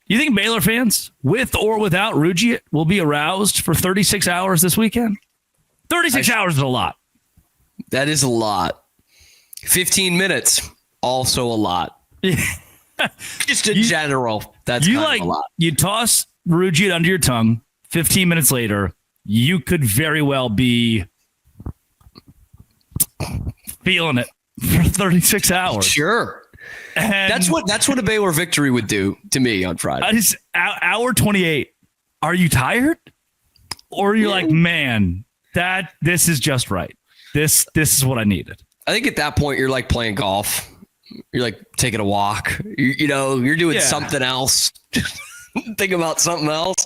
You think Baylor fans, with or without Rugged, will be aroused for 36 hours this weekend? 36 hours is a lot. That is a lot. 15 minutes, also a lot. Just in general, that's kind of a lot. You toss Rugged under your tongue, 15 minutes later, you could very well be feeling it for 36 hours. Sure. And that's what a Baylor victory would do to me on Friday. Hour 28. Are you tired? Or you're like, man, this is just right. This is what I needed. I think at that point you're like playing golf. You're like taking a walk. You're doing something else. Think about something else.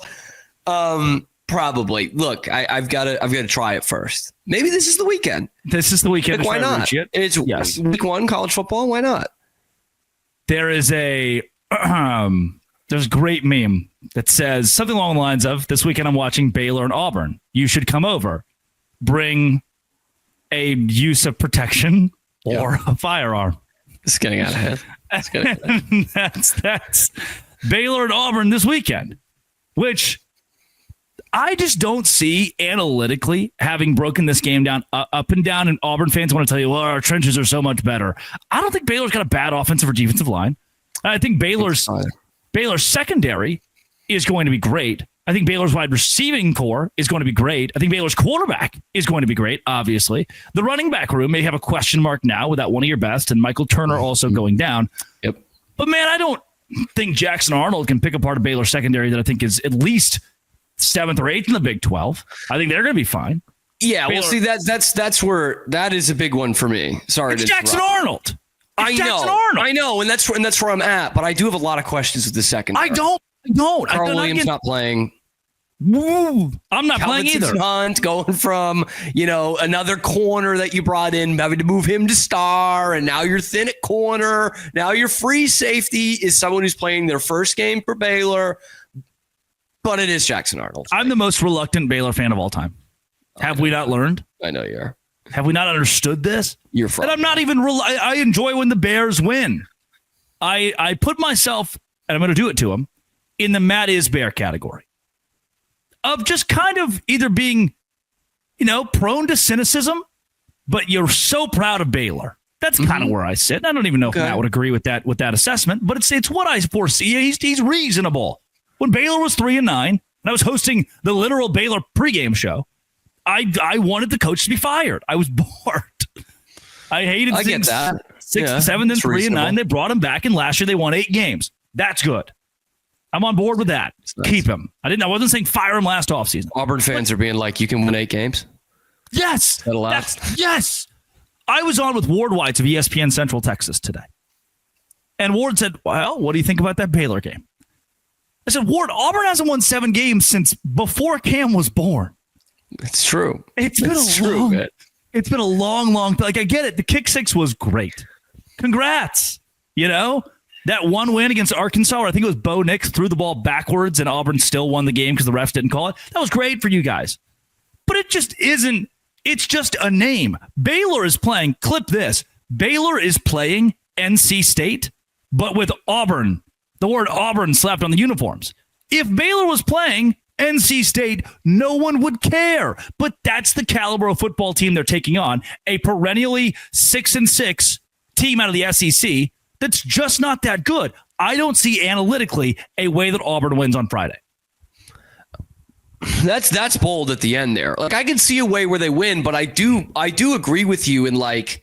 Probably. Look, I've got to try it first. Maybe this is the weekend. This is the weekend. Like, why not? It's week 1 college football. Why not? There is there's a great meme that says something along the lines of, this weekend I'm watching Baylor and Auburn. You should come over. Bring a use of protection or a firearm. It's getting out of hand. That's Baylor and Auburn this weekend, which I just don't see analytically, having broken this game down up and down, and Auburn fans want to tell you, well, our trenches are so much better. I don't think Baylor's got a bad offensive or defensive line. I think Baylor's secondary is going to be great. I think Baylor's wide receiving core is going to be great. I think Baylor's quarterback is going to be great, obviously. The running back room may have a question mark now without one of your best, and Michael Turner also going down. Yep. But, man, I don't think Jackson Arnold can pick apart a Baylor secondary that I think is at least 7th or 8th in the Big 12. I think they're going to be fine. Yeah, Baylor, well, see, that's where that is a big one for me. Sorry, it's Jackson Arnold. I know, and that's where I'm at. But I do have a lot of questions with the secondary. I don't. Carl Williams not playing. I'm not playing either. Hunt going from another corner that you brought in, having to move him to star, and now you're thin at corner. Now your free safety is someone who's playing their first game for Baylor. But it is Jackson Arnold. I'm the most reluctant Baylor fan of all time. Have we not learned? I know you are. Have we not understood this? You're from. And I'm not even. I enjoy when the Bears win. I put myself, and I'm going to do it to him, in the Matt is Bear category of just kind of either being, prone to cynicism, but you're so proud of Baylor. That's kind of where I sit. I don't even know if Matt would agree with that assessment, but it's what I foresee. He's reasonable. When Baylor was 3-9, and I was hosting the literal Baylor pregame show, I wanted the coach to be fired. I was bored. I hated I get that. 6, 7, and 3-9. They brought him back, and last year they won 8 games. That's good. I'm on board with that. Nice. Keep him. I wasn't saying fire him last offseason. Auburn fans are being like, you can win 8 games? Yes. Yes. I was on with Ward Whites of ESPN Central Texas today. And Ward said, well, what do you think about that Baylor game? I said, Ward, Auburn hasn't won 7 games since before Cam was born. It's true. It's been a long, like, I get it. The kick 6 was great. Congrats. That one win against Arkansas, where I think it was Bo Nix threw the ball backwards and Auburn still won the game because the refs didn't call it. That was great for you guys. But it just isn't. It's just a name. Baylor is playing, clip this, Baylor is playing NC State, but with Auburn. The word Auburn slapped on the uniforms. If Baylor was playing NC State, no one would care. But that's the caliber of football team they're taking on. A perennially 6-6 team out of the SEC that's just not that good. I don't see analytically a way that Auburn wins on Friday. That's bold at the end there. Like, I can see a way where they win, but I do agree with you in, like,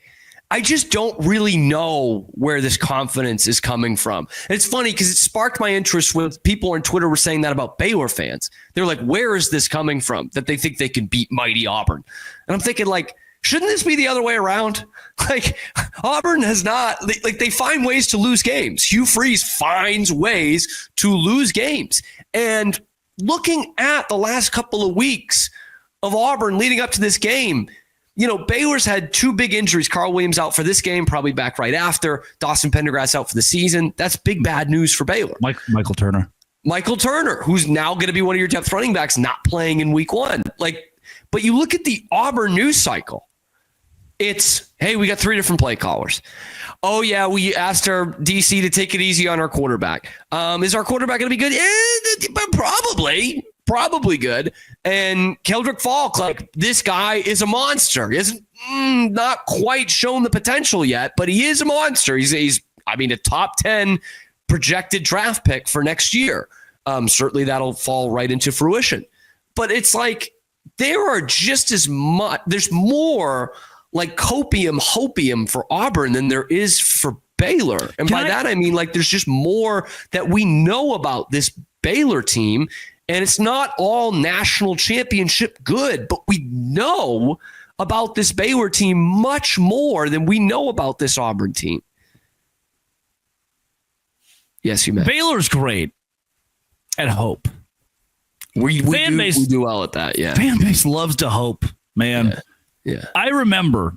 I just don't really know where this confidence is coming from. And it's funny because it sparked my interest when people on Twitter were saying that about Baylor fans. They're like, where is this coming from that they think they can beat mighty Auburn? And I'm thinking, like, shouldn't this be the other way around? Like, Auburn has not, they find ways to lose games. Hugh Freeze finds ways to lose games. And looking at the last couple of weeks of Auburn leading up to this game, Baylor's had 2 big injuries. Carl Williams out for this game, probably back right after. Dawson Pendergrass out for the season. That's big bad news for Baylor. Michael Turner, who's now going to be one of your depth running backs, not playing in week 1. But you look at the Auburn news cycle. It's, hey, we got 3 different play callers. Oh, yeah, we asked our DC to take it easy on our quarterback. Is our quarterback going to be good? Probably good. And Keldrick Falk, like, this guy is a monster. He hasn't not quite shown the potential yet, but he is a monster. He's a top 10 projected draft pick for next year. Certainly that'll fall right into fruition. But it's like there are just as much, there's more like hopium for Auburn than there is for Baylor. And by that, I mean, like, there's just more that we know about this Baylor team. And it's not all national championship good, but we know about this Baylor team much more than we know about this Auburn team. Yes, you may. Baylor's great at hope. We do well at that, yeah. Fanbase loves to hope, man. Yeah. I remember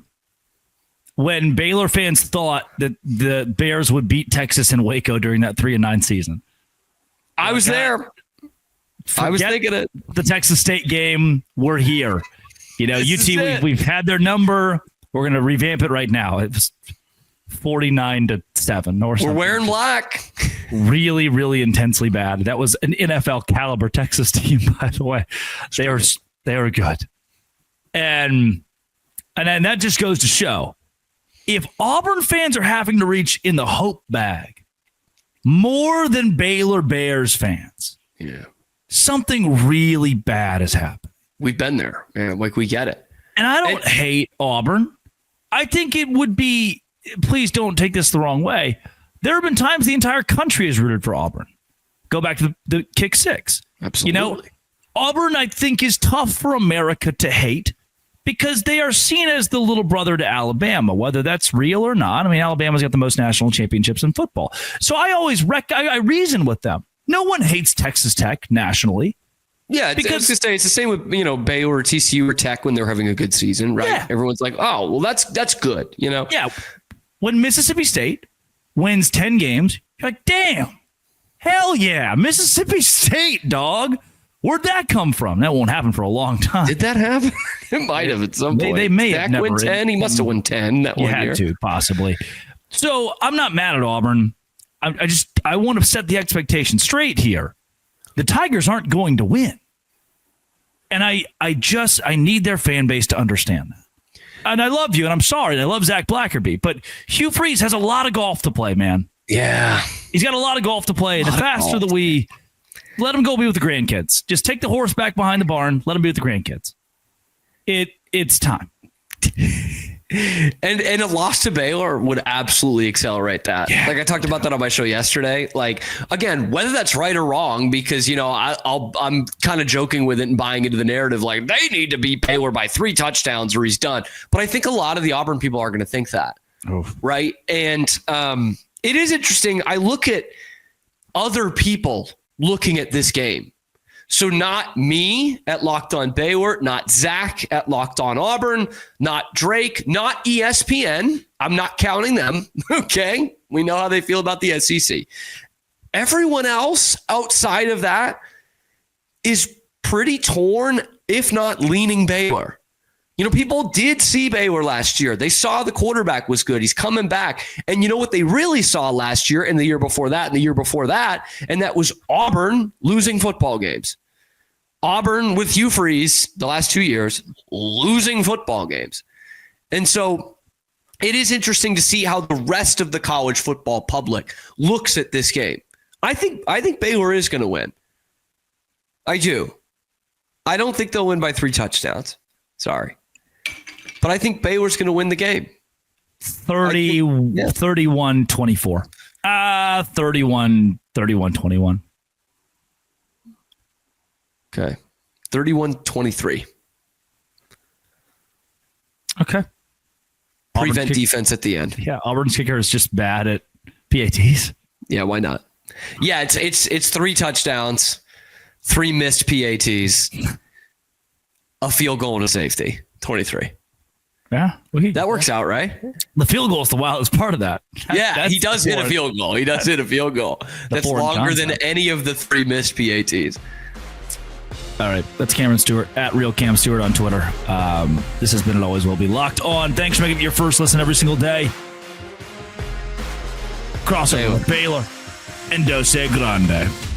when Baylor fans thought that the Bears would beat Texas in Waco during that 3-9 season. I was there. I was thinking it. The Texas State game, we're here. You know, UT, we've had their number. We're going to revamp it right now. It was 49-7 or something. We're wearing black. Really, really intensely bad. That was an NFL caliber Texas team, by the way. They were good. And then that just goes to show, if Auburn fans are having to reach in the hope bag more than Baylor Bears fans, something really bad has happened. We've been there, man. Like, we get it. And I don't hate Auburn. I think it would be, please don't take this the wrong way, there have been times the entire country has rooted for Auburn. Go back to the kick six. Absolutely. You know, Auburn, I think, is tough for America to hate because they are seen as the little brother to Alabama, whether that's real or not. I mean, Alabama's got the most national championships in football. So I always I reason with them. No one hates Texas Tech nationally. Yeah, because it's the same with, you know, Baylor or TCU or Tech when they're having a good season, right? Yeah. Everyone's like, oh, well, that's good, you know? Yeah. When Mississippi State wins 10 games, you're like, damn, hell yeah, Mississippi State, dog. Where'd that come from? That won't happen for a long time. Did that happen? It might have at some point. They may have never win 10. He must have won 10 that one year. Had to, possibly. So I'm not mad at Auburn. I want to set the expectation straight here. The Tigers aren't going to win. And I need their fan base to understand that. And I love you, and I'm sorry. I love Zach Blackerby, but Hugh Freeze has a lot of golf to play, man. Yeah. He's got a lot of golf to play. And the faster that we let him go be with the grandkids. Just take the horse back behind the barn. Let him be with the grandkids. It's time. And a loss to Baylor would absolutely accelerate that. Yeah. Like I talked about that on my show yesterday. Like, again, whether that's right or wrong, because, you know, I'm kind of joking with it and buying into the narrative. Like, they need to beat Baylor by 3 touchdowns or he's done. But I think a lot of the Auburn people are going to think that. Right. And it is interesting. I look at other people looking at this game. So not me at Locked On Baylor, not Zach at Locked On Auburn, not Drake, not ESPN. I'm not counting them. Okay. We know how they feel about the SEC. Everyone else outside of that is pretty torn, if not leaning Baylor. You know, people did see Baylor last year. They saw the quarterback was good. He's coming back. And you know what they really saw last year and the year before that and the year before that? And that was Auburn losing football games. Auburn with Hugh Freeze the last 2 years losing football games. And so it is interesting to see how the rest of the college football public looks at this game. I think Baylor is going to win. I do. I don't think they'll win by 3 touchdowns. Sorry. But I think Baylor's going to win the game. 31-24. 31-21. Okay. 31-23. Okay. Prevent defense at the end. Yeah, Auburn's kicker is just bad at PATs. Yeah, why not? Yeah, it's 3 touchdowns, 3 missed PATs, a field goal and a safety. 23. Yeah. That works out, right? The field goal is the wildest part of that. Yeah, he does hit a field goal. He does hit a field goal. That's longer than any of the 3 missed PATs. All right. That's Cameron Stewart at Real Cam Stewart on Twitter. This has been and always will be Locked On. Thanks for making it your first listen every single day. Crossover with Baylor and Dose Grande.